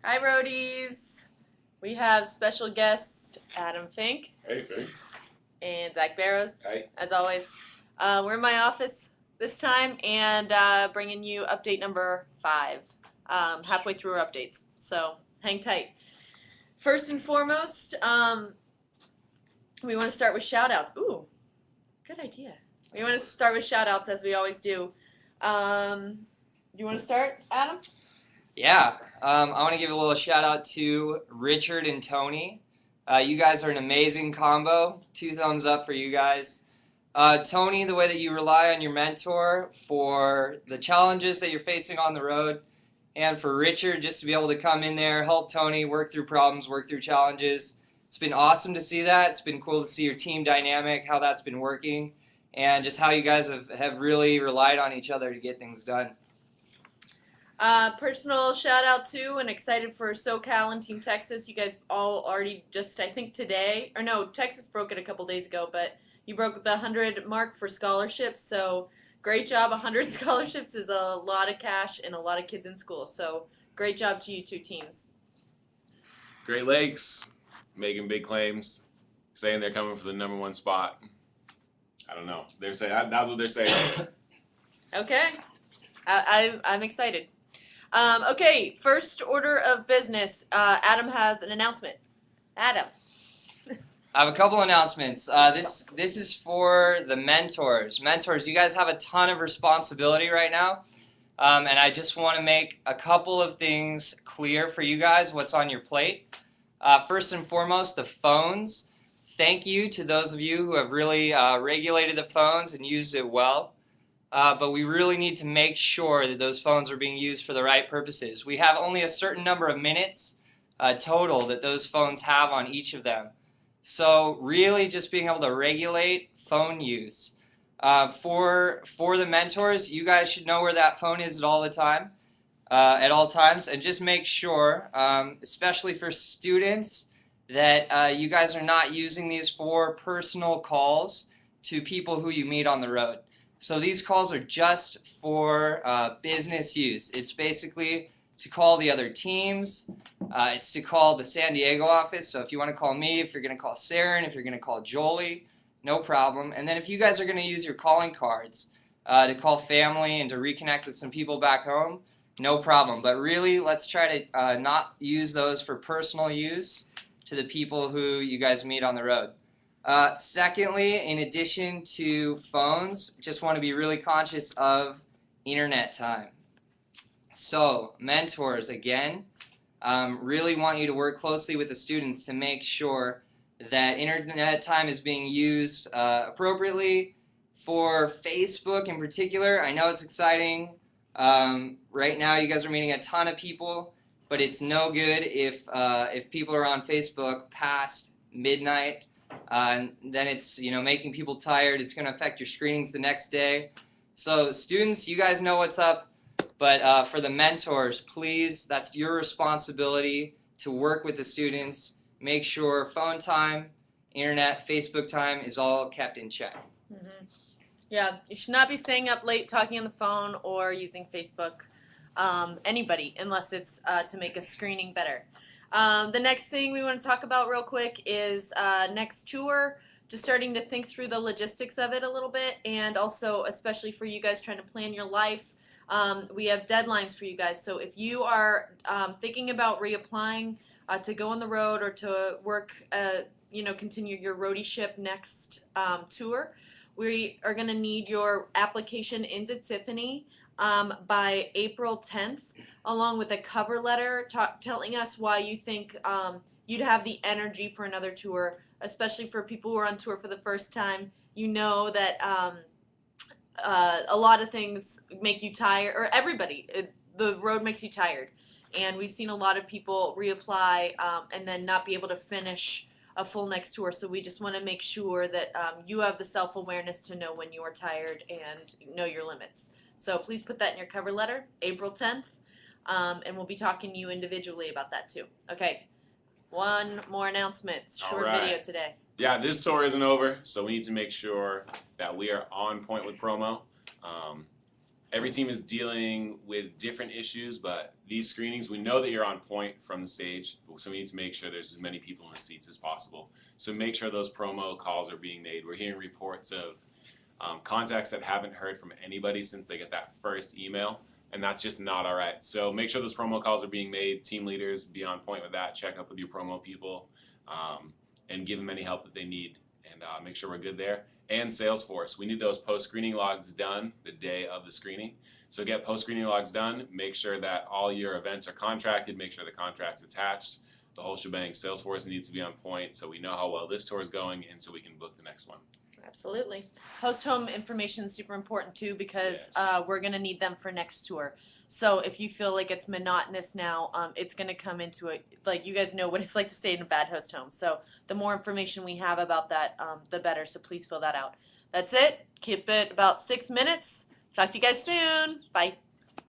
Hi, roadies. We have special guest Adam Fink Hey, Fink. and Zach Barrows, Hey. as always. We're in my office this time and bringing you update number 5, halfway through our updates. So hang tight. First and foremost, we want to start with shout outs. Ooh, good idea. We want to start with shout outs as we always do. You want to start, Adam? Yeah, I want to give a little shout out to Richard and Tony. You guys are an amazing combo. 2 thumbs up for you guys. Tony, the way that you rely on your mentor for the challenges that you're facing on the road, and for Richard just to be able to come in there, help Tony work through problems, work through challenges. It's been awesome to see that. It's been cool to see your team dynamic, how that's been working, and just how you guys have really relied on each other to get things done. Personal shout out to and excited for SoCal and Team Texas. You guys all already just, I think today, or no, Texas broke it a couple days ago, but you broke the 100 mark for scholarships. So great job. 100 scholarships is a lot of cash and a lot of kids in school. So great job to you two teams. Great Lakes making big claims, saying they're coming for the #1 spot. I don't know. They're saying that's what they're saying. Okay, I'm excited. Okay, first order of business. Adam has an announcement. Adam. I have a couple announcements. This is for the mentors. Mentors, you guys have a ton of responsibility right now, and I just want to make a couple of things clear for you guys. What's on your plate? First and foremost, the phones. Thank you to those of you who have really regulated the phones and used it well. But we really need to make sure that those phones are being used for the right purposes. We have only a certain number of minutes total that those phones have on each of them. So really just being able to regulate phone use. For the mentors, you guys should know where that phone is at all times, and just make sure, especially for students, that you guys are not using these for personal calls to people who you meet on the road. So these calls are just for business use. It's basically to call the other teams. It's to call the San Diego office. So if you want to call me, if you're going to call Saren, if you're going to call Jolie, no problem. And then if you guys are going to use your calling cards to call family and to reconnect with some people back home, no problem. But really, let's try to not use those for personal use to the people who you guys meet on the road. Secondly, in addition to phones, just want to be really conscious of internet time. So, mentors, again, really want you to work closely with the students to make sure that internet time is being used appropriately. For Facebook in particular, I know it's exciting. Right now, you guys are meeting a ton of people, but it's no good if people are on Facebook past midnight. Then it's making people tired. It's going to affect your screenings the next day. So students, you guys know what's up. But for the mentors, please, that's your responsibility to work with the students. Make sure phone time, internet, Facebook time is all kept in check. Mm-hmm. Yeah, you should not be staying up late talking on the phone or using Facebook. Anybody, unless it's to make a screening better. The next thing we want to talk about real quick is next tour. Just starting to think through the logistics of it a little bit, and also especially for you guys trying to plan your life. We have deadlines for you guys, so if you are thinking about reapplying to go on the road or to work, continue your roadie-ship next tour, we are going to need your application into Tiffany by April 10th, along with a cover letter telling us why you think you'd have the energy for another tour, especially for people who are on tour for the first time. You know that a lot of things make you tired, or everybody, the road makes you tired. And we've seen a lot of people reapply and then not be able to finish a full next tour. So we just want to make sure that you have the self-awareness to know when you are tired and know your limits. So please put that in your cover letter, April 10th, and we'll be talking to you individually about that too. Okay, one more announcement. Short video today. Yeah, this tour isn't over, so we need to make sure that we are on point with promo. every team is dealing with different issues, but these screenings, we know that you're on point from the stage, so we need to make sure there's as many people in the seats as possible. So make sure those promo calls are being made. We're hearing reports of contacts that haven't heard from anybody since they get that first email, and that's just not all right. So make sure those promo calls are being made. Team leaders, be on point with that. Check up with your promo people and give them any help that they need, and make sure we're good there. And Salesforce, we need those post-screening logs done the day of the screening. So get post-screening logs done. Make sure that all your events are contracted. Make sure the contract's attached. The whole shebang. Salesforce needs to be on point so we know how well this tour is going and so we can book the next one. Absolutely. Post-home information is super important too because Yes. we're going to need them for next tour. So if you feel like it's monotonous now, it's going to come into it. Like you guys know what it's like to stay in a bad host home. So the more information we have about that, the better. So please fill that out. That's it. Keep it about 6 minutes. Talk to you guys soon. Bye.